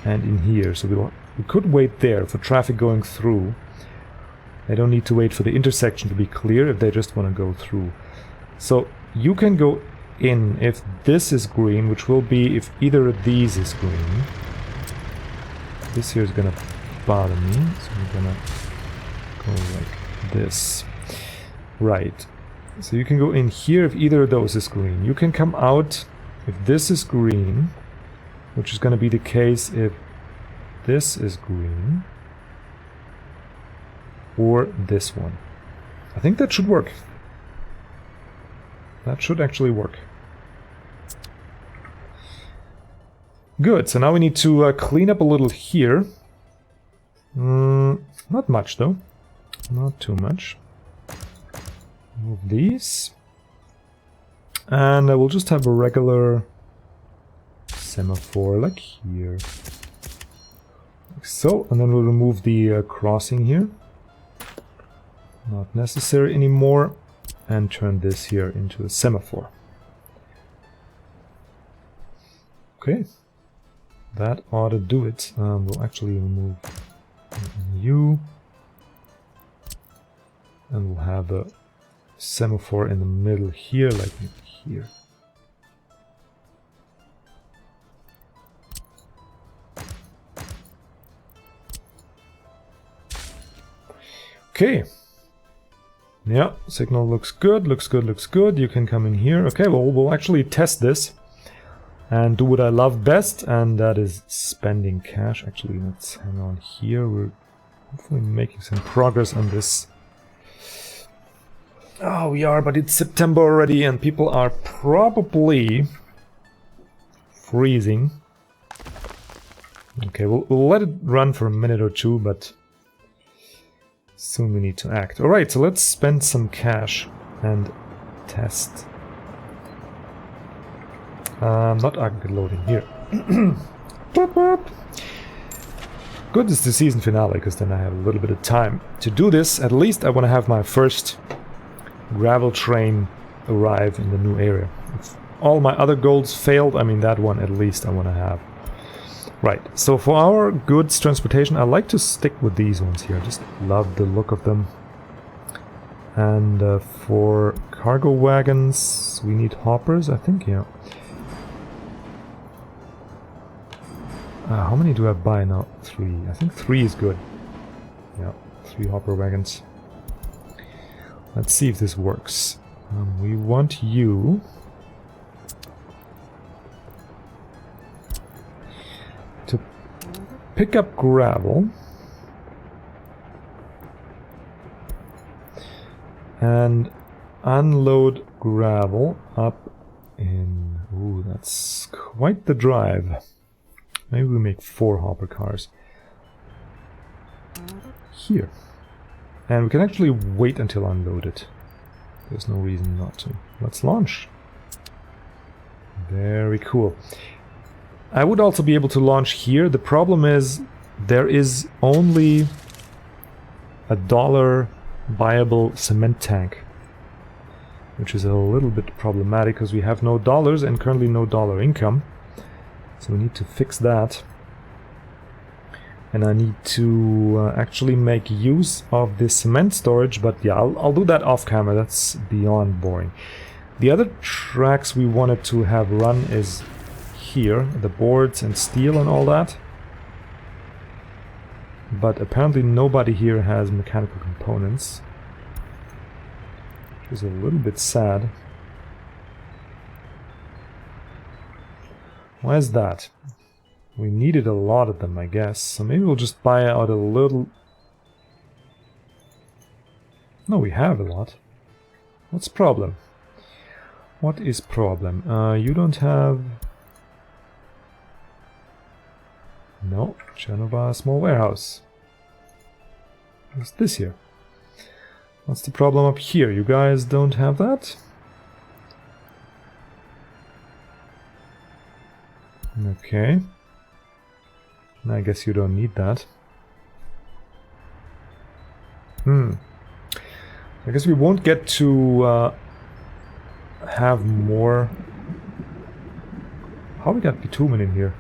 And in here. So we could wait there for traffic going through. They don't need to wait for the intersection to be clear if they just want to go through. So you can go in if this is green, which will be if either of these is green. This here is gonna bother me, so we're gonna go like this. Right. So you can go in here if either of those is green. You can come out if this is green, which is gonna be the case if this is green. Or this one. I think that should work. That should actually work. Good, so now we need to clean up a little here. Not much though. Not too much. Move these. And we'll just have a regular semaphore like here. Like so, and then we'll remove the crossing here. Not necessary anymore. And turn this here into a semaphore. Okay. That ought to do it. We'll actually remove you. And we'll have a semaphore in the middle here, like here. Okay. Yeah, signal looks good, looks good, looks good. You can come in here. Okay, well, we'll actually test this and do what I love best, and that is spending cash. Actually, let's hang on here. We're hopefully making some progress on this. Oh, we are, but it's September already, and people are probably freezing. Okay, we'll let it run for a minute or two, but soon we need to act. Alright, so let's spend some cash and test. Not loading here. Good, it's the season finale, because then I have a little bit of time to do this. At least I want to have my first gravel train arrive in the new area. If all my other goals failed, I mean that one at least I want to have. Right, so for our goods transportation, I like to stick with these ones here. I just love the look of them. And for cargo wagons, we need hoppers, I think, yeah. How many do I buy now? 3. I think 3 is good. Yeah, 3 hopper wagons. Let's see if this works. We want you to pick up gravel and unload gravel up in... Ooh, that's quite the drive. Maybe we make 4 hopper cars. Here. And we can actually wait until unloaded. There's no reason not to. Let's launch. Very cool. I would also be able to launch here. The problem is there is only $1 viable cement tank, which is a little bit problematic because we have no dollars and currently no dollar income. So we need to fix that. And I need to actually make use of this cement storage, but yeah, I'll do that off camera. That's beyond boring. The other tracks we wanted to have run is here, the boards and steel and all that. But apparently nobody here has mechanical components, which is a little bit sad. Why is that? We needed a lot of them, I guess. So maybe we'll just buy out a little... No, we have a lot. What's the problem? What is problem? You don't have... No, Genova small warehouse. What's this here? What's the problem up here? You guys don't have that? Okay. I guess you don't need that. I guess we won't get to have more. How we got bitumen in here?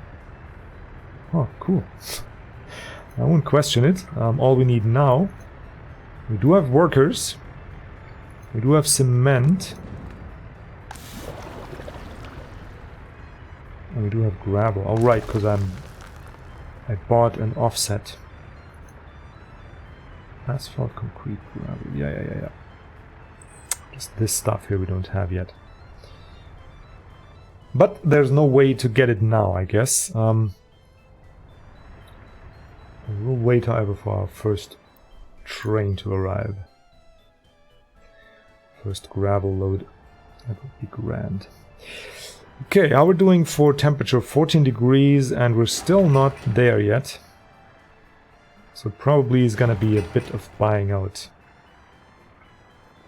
Oh, cool. I won't question it. All we need now, we do have workers. We do have cement. And we do have gravel. Oh, right, because I bought an offset. Asphalt, concrete, gravel. Yeah. Just this stuff here we don't have yet. But there's no way to get it now, I guess. We'll wait, however, for our first train to arrive. First gravel load. That would be grand. Okay, how we're doing for temperature? 14 degrees, and we're still not there yet. So probably is gonna be a bit of buying out.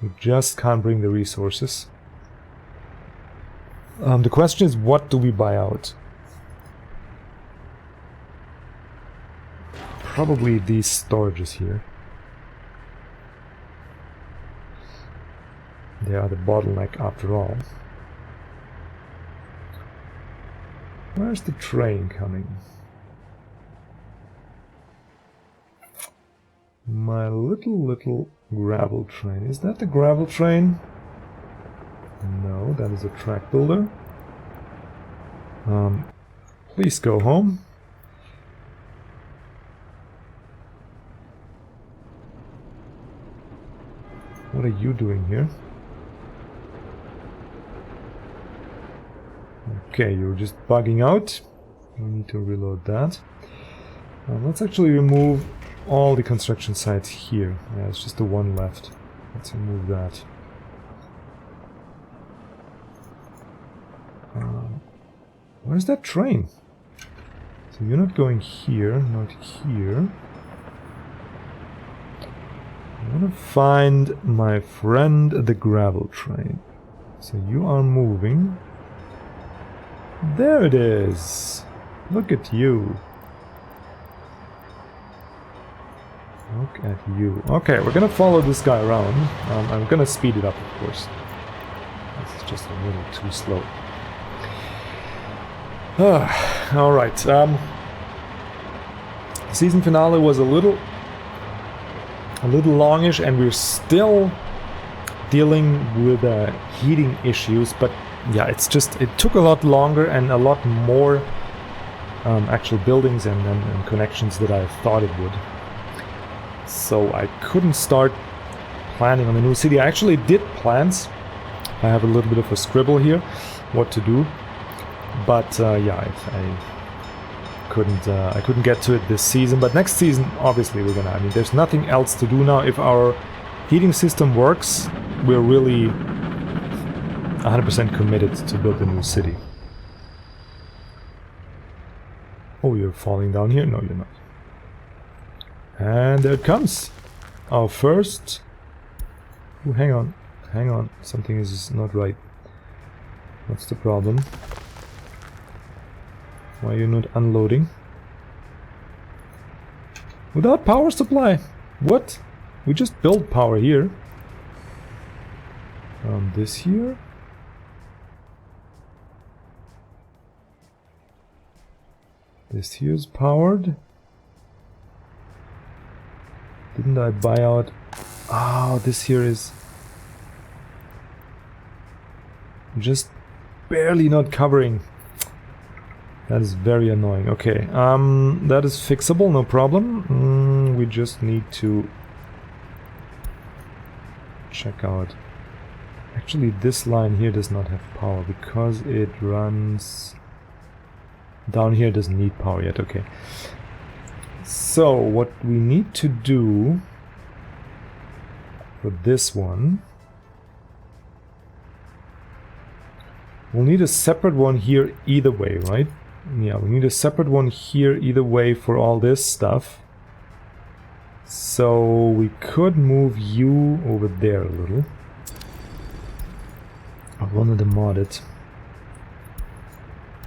We just can't bring the resources. The question is, what do we buy out? Probably these storages here. They are the bottleneck after all. Where's the train coming? My little gravel train. Is that the gravel train? No, that is a track builder. Please go home. What are you doing here? Okay, you're just bugging out. We need to reload that. Let's actually remove all the construction sites here. Yeah, it's just the one left. Let's remove that. Where's that train? So you're not going here, not here. I want to find my friend the gravel train. So you are moving. There it is. Look at you. Look at you. Okay, we're gonna follow this guy around. I'm gonna speed it up, of course. This is just a little too slow. Alright. Season finale was a little longish, and we're still dealing with heating issues, but yeah, it's just, it took a lot longer and a lot more actual buildings and connections that I thought it would. So I couldn't start planning on the new city. I actually did plans. I have a little bit of a scribble here, what to do. But yeah, I couldn't get to it this season. But next season, obviously, we're gonna. I mean, there's nothing else to do now. If our heating system works, we're really 100% committed to build a new city. Oh, you're falling down here? No, you're not. And there it comes. Our first... Ooh, hang on. Something is not right. What's the problem? Why are you not unloading? Without power supply? What? We just built power here. This here? This here's powered. Didn't I buy out? Oh, this here is just barely not covering. That is very annoying. Okay, that is fixable, no problem. We just need to check out. Actually, this line here does not have power because it runs down here. Doesn't need power yet. Okay. So what we need to do for this one, we'll need a separate one here either way, right? Yeah, we need a separate one here either way for all this stuff. So we could move you over there a little. I wanted to mod it.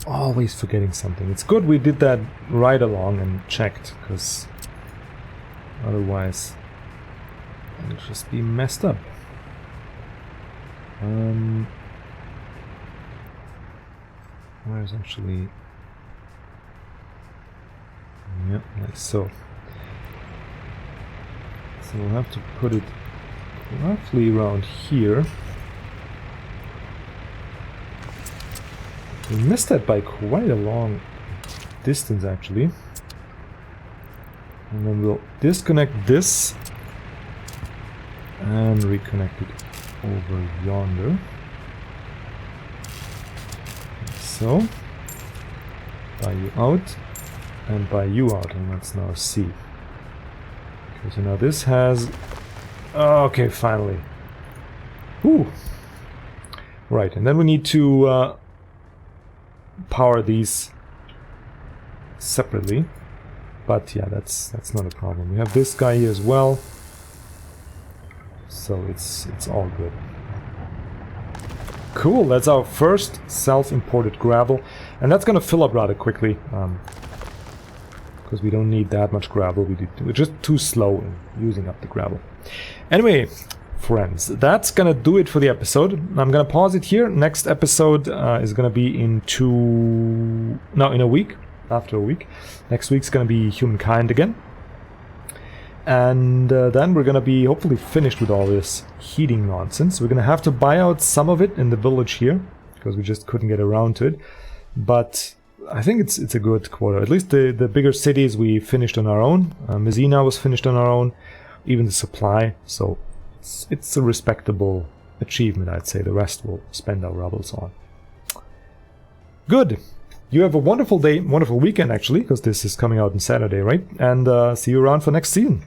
always forgetting something. It's good we did that right along and checked, because otherwise it'll just be messed up. Where's actually... Yep, like so. So we'll have to put it roughly around here. We missed that by quite a long distance, actually. And then we'll disconnect this and reconnect it over yonder. Like so. Buy you out and buy you out, and let's now see. Okay, so now this has... Okay, finally. Ooh. Right, and then we need to power these separately. But yeah, that's not a problem. We have this guy here as well, so it's all good. Cool, that's our first self-imported gravel, and that's gonna fill up rather quickly, because we don't need that much gravel. We're just too slow in using up the gravel. Anyway, friends, that's gonna do it for the episode. I'm gonna pause it here. Next episode is gonna be in a week. After a week. Next week's gonna be humankind again. And then we're gonna be hopefully finished with all this heating nonsense. We're gonna have to buy out some of it in the village here, because we just couldn't get around to it. But I think it's a good quarter. At least the bigger cities we finished on our own. Messina was finished on our own. Even the supply. So it's a respectable achievement, I'd say. The rest we'll spend our rubles on. Good. You have a wonderful day, wonderful weekend actually, because this is coming out on Saturday, right? And see you around for next season.